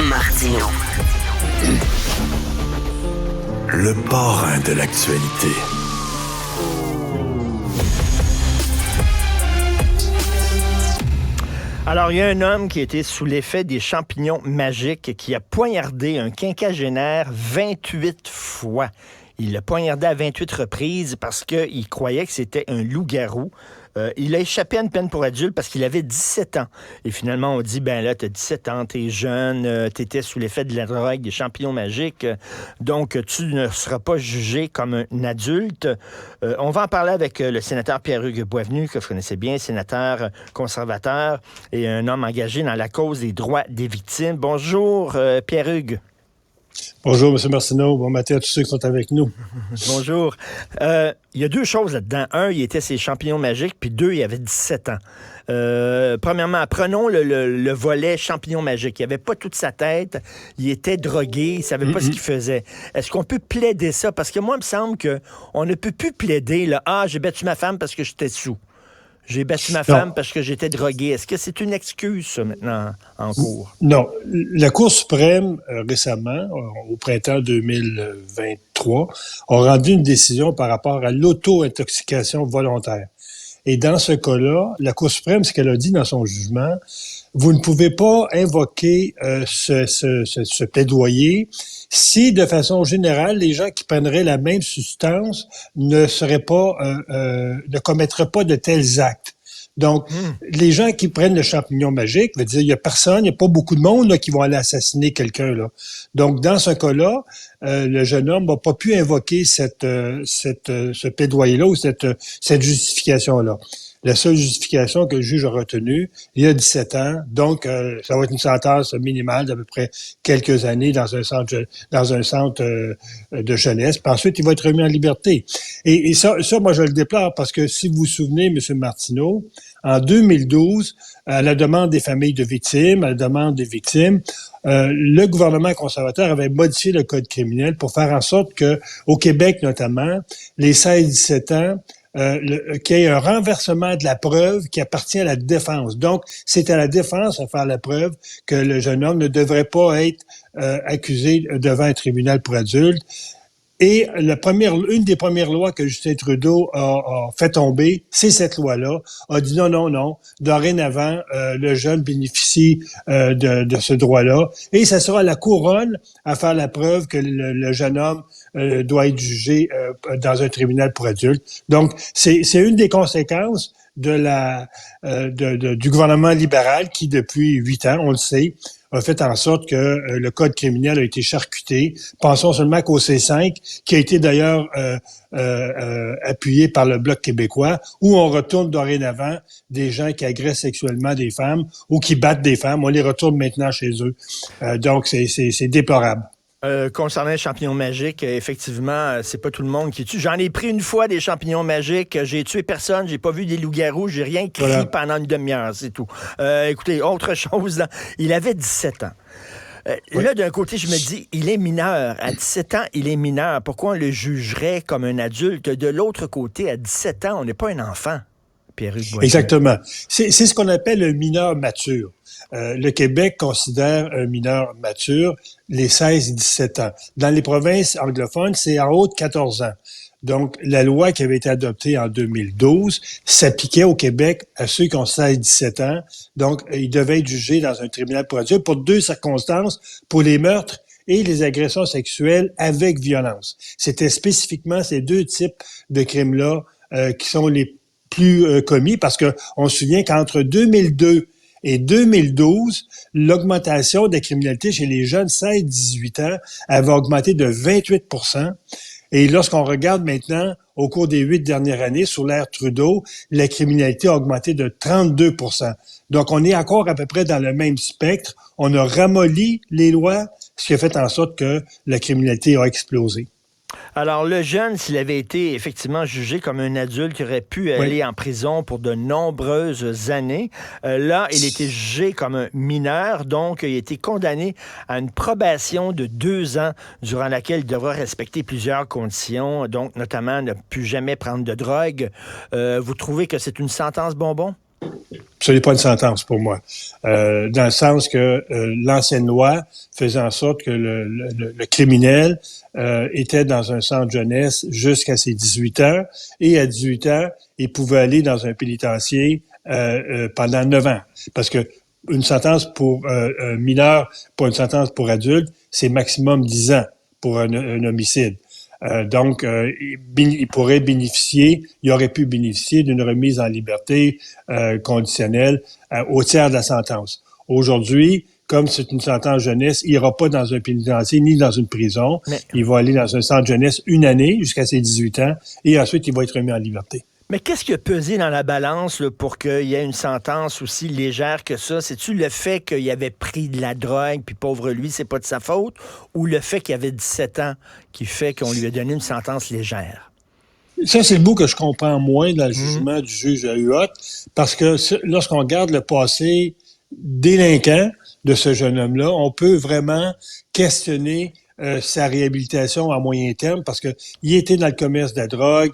Martineau. Le parrain de l'actualité. Alors, il y a un homme qui était sous l'effet des champignons magiques qui a poignardé un quinquagénaire 28 fois. Il l'a poignardé à 28 reprises parce qu'il croyait que c'était un loup-garou. Il a échappé à une peine pour adulte parce qu'il avait 17 ans. Et finalement, on dit, ben là, t'as 17 ans, t'es jeune, t'étais sous l'effet de la drogue, des champignons magiques, donc tu ne seras pas jugé comme un adulte. On va en parler avec le sénateur Pierre-Hugues Boisvenu, que vous connaissez bien, sénateur conservateur et un homme engagé dans la cause des droits des victimes. Bonjour, Pierre-Hugues. Bonjour, M. Martineau. Bon matin à tous ceux qui sont avec nous. Bonjour. Il y a deux choses là-dedans. Un, il était ses champignons magiques, puis deux, il avait 17 ans. Premièrement, prenons le volet champignons magiques. Il n'avait pas toute sa tête. Il était drogué. Il ne savait pas ce qu'il faisait. Est-ce qu'on peut plaider ça? Parce que moi, il me semble qu'on ne peut plus plaider, là, j'ai battu ma femme parce que j'étais sous. J'ai battu ma femme parce que j'étais drogué. Est-ce que c'est une excuse, ça, maintenant, en cours? Non. La Cour suprême, récemment, au printemps 2023, a rendu une décision par rapport à l'auto-intoxication volontaire. Et dans ce cas-là, la Cour suprême, ce qu'elle a dit dans son jugement, vous ne pouvez pas invoquer ce plaidoyer si, de façon générale, les gens qui prendraient la même substance ne commettraient pas de tels actes. Donc, les gens qui prennent le champignon magique, veut dire, il n'y a pas beaucoup de monde là, qui vont aller assassiner quelqu'un, là. Donc, dans ce cas-là, le jeune homme n'a pas pu invoquer ce plaidoyer-là ou cette justification-là. La seule justification que le juge a retenue, il y a 17 ans, donc ça va être une sentence minimale d'à peu près quelques années dans un centre de jeunesse. Puis ensuite, il va être remis en liberté. Et ça, moi, je le déplore parce que si vous vous souvenez, M. Martineau, en 2012, à la demande des familles de victimes, à la demande des victimes, le gouvernement conservateur avait modifié le code criminel pour faire en sorte que, au Québec notamment, les 16-17 ans, qu'il y ait un renversement de la preuve qui appartient à la défense. Donc, c'est à la défense à faire la preuve que le jeune homme ne devrait pas être accusé devant un tribunal pour adultes. Et une des premières lois que Justin Trudeau a fait tomber, c'est cette loi-là, a dit non. Dorénavant, le jeune bénéficie de ce droit-là. Et ça sera la couronne à faire la preuve que le jeune homme doit être jugé dans un tribunal pour adultes. Donc, c'est une des conséquences du gouvernement libéral qui, depuis 8 ans, on le sait, a fait en sorte que le code criminel a été charcuté. Pensons seulement qu'au C5, qui a été d'ailleurs appuyé par le Bloc québécois, où on retourne dorénavant des gens qui agressent sexuellement des femmes ou qui battent des femmes. On les retourne maintenant chez eux. Donc, c'est déplorable. Concernant les champignons magiques, effectivement, c'est pas tout le monde qui tue. J'en ai pris une fois des champignons magiques. J'ai tué personne. J'ai pas vu des loups-garous. J'ai rien crié pendant une demi-heure. C'est tout. Écoutez, autre chose. Là, il avait 17 ans. Là, d'un côté, je me dis, il est mineur. À 17 ans, il est mineur. Pourquoi on le jugerait comme un adulte? De l'autre côté, à 17 ans, on n'est pas un enfant. Pierre-Hugues Boisvenu. Exactement. C'est ce qu'on appelle un mineur mature. Le Québec considère un mineur mature les 16-17 ans. Dans les provinces anglophones, c'est en haut de 14 ans. Donc, la loi qui avait été adoptée en 2012 s'appliquait au Québec à ceux qui ont 16-17 ans. Donc, ils devaient être jugés dans un tribunal pour adultes pour 2 circonstances, pour les meurtres et les agressions sexuelles avec violence. C'était spécifiquement ces 2 types de crimes-là qui sont les plus commis parce que on se souvient qu'entre 2002 et 2012, l'augmentation de la criminalité chez les jeunes 16-18 ans avait augmenté de 28%. Et lorsqu'on regarde maintenant, au cours des 8 dernières années, sous l'ère Trudeau, la criminalité a augmenté de 32%. Donc, on est encore à peu près dans le même spectre. On a ramolli les lois, ce qui a fait en sorte que la criminalité a explosé. Alors, le jeune, s'il avait été effectivement jugé comme un adulte, il aurait pu aller en prison pour de nombreuses années. Là, il était jugé comme un mineur, donc il a été condamné à une probation de 2 ans, durant laquelle il devra respecter plusieurs conditions, donc notamment ne plus jamais prendre de drogue. Vous trouvez que c'est une sentence bonbon? Ce n'est pas une sentence pour moi. Dans le sens que l'ancienne loi faisait en sorte que le criminel était dans un centre jeunesse jusqu'à ses 18 ans. Et à 18 ans, il pouvait aller dans un pénitencier pendant 9 ans. Parce que une sentence pour un mineur, pas une sentence pour adulte, c'est maximum 10 ans pour un homicide. Donc, il pourrait bénéficier, il aurait pu bénéficier d'une remise en liberté conditionnelle au tiers de la sentence. Aujourd'hui, comme c'est une sentence jeunesse, il n'ira pas dans un pénitencier ni dans une prison. Mais il va aller dans un centre jeunesse une année jusqu'à ses 18 ans et ensuite il va être remis en liberté. Mais qu'est-ce qui a pesé dans la balance là, pour qu'il y ait une sentence aussi légère que ça? C'est-tu le fait qu'il avait pris de la drogue, puis pauvre lui, c'est pas de sa faute, ou le fait qu'il avait 17 ans qui fait qu'on lui a donné une sentence légère? Ça, c'est le bout que je comprends moins dans le jugement du juge Huot, parce que lorsqu'on regarde le passé délinquant de ce jeune homme-là, on peut vraiment questionner sa réhabilitation à moyen terme parce que il était dans le commerce de la drogue.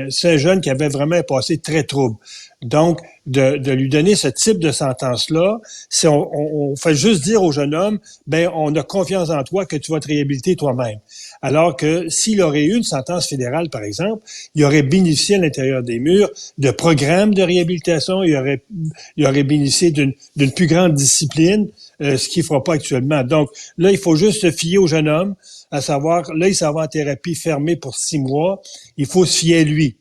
C'est un jeune qui avait vraiment un passé très trouble. Donc, de lui donner ce type de sentence-là, si on fait juste dire au jeune homme, ben on a confiance en toi que tu vas te réhabiliter toi-même. Alors que s'il aurait eu une sentence fédérale, par exemple, il aurait bénéficié à l'intérieur des murs de programmes de réhabilitation, il aurait bénéficié d'une plus grande discipline, ce qu'il ne fera pas actuellement. Donc, là, il faut juste se fier au jeune homme, à savoir, là, il s'en va en thérapie fermée pour 6 mois, il faut se fier à lui.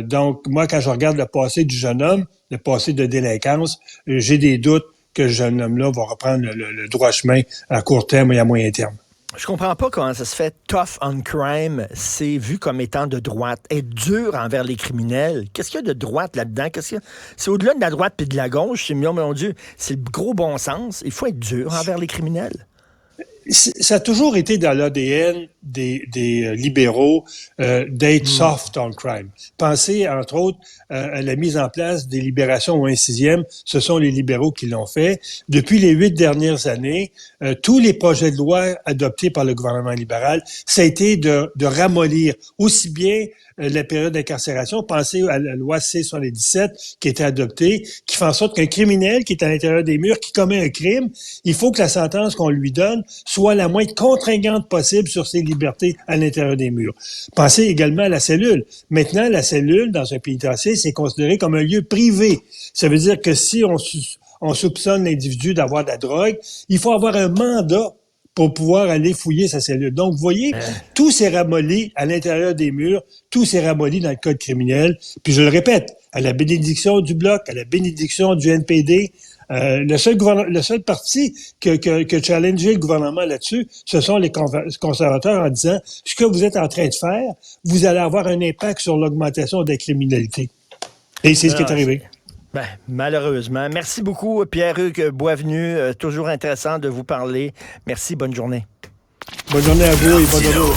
Donc, moi, quand je regarde le passé du jeune homme, le passé de délinquance, j'ai des doutes que le jeune homme-là va reprendre le droit chemin à court terme et à moyen terme. Je comprends pas comment ça se fait. Tough on crime, c'est vu comme étant de droite. Être dur envers les criminels. Qu'est-ce qu'il y a de droite là-dedans? C'est au-delà de la droite puis de la gauche. C'est mon Dieu, c'est le gros bon sens. Il faut être dur envers les criminels. Ça a toujours été dans l'ADN des libéraux d'être soft on crime. Pensez, entre autres, à la mise en place des libérations au 1/6. Ce sont les libéraux qui l'ont fait. Depuis les 8 dernières années, tous les projets de loi adoptés par le gouvernement libéral, ça a été de ramollir aussi bien la période d'incarcération. Pensez à la loi C-77 qui a été adoptée, qui fait en sorte qu'un criminel qui est à l'intérieur des murs, qui commet un crime, il faut que la sentence qu'on lui donne soit la moins contraignante possible sur ses libertés à l'intérieur des murs. Pensez également à la cellule. Maintenant, la cellule, dans un pénitencier, c'est considéré comme un lieu privé. Ça veut dire que si on soupçonne l'individu d'avoir de la drogue, il faut avoir un mandat pour pouvoir aller fouiller sa cellule. Donc, vous voyez, tout s'est ramolli à l'intérieur des murs, tout s'est ramolli dans le code criminel. Puis je le répète, à la bénédiction du Bloc, à la bénédiction du NPD, le seul parti que challengeait le gouvernement là-dessus, ce sont les conservateurs en disant ce que vous êtes en train de faire, vous allez avoir un impact sur l'augmentation de la criminalité. Et c'est ce qui est arrivé. Ben, malheureusement. Merci beaucoup, Pierre-Hugues Boisvenu. Toujours intéressant de vous parler. Merci, bonne journée. Bonne journée à vous et bonne journée aux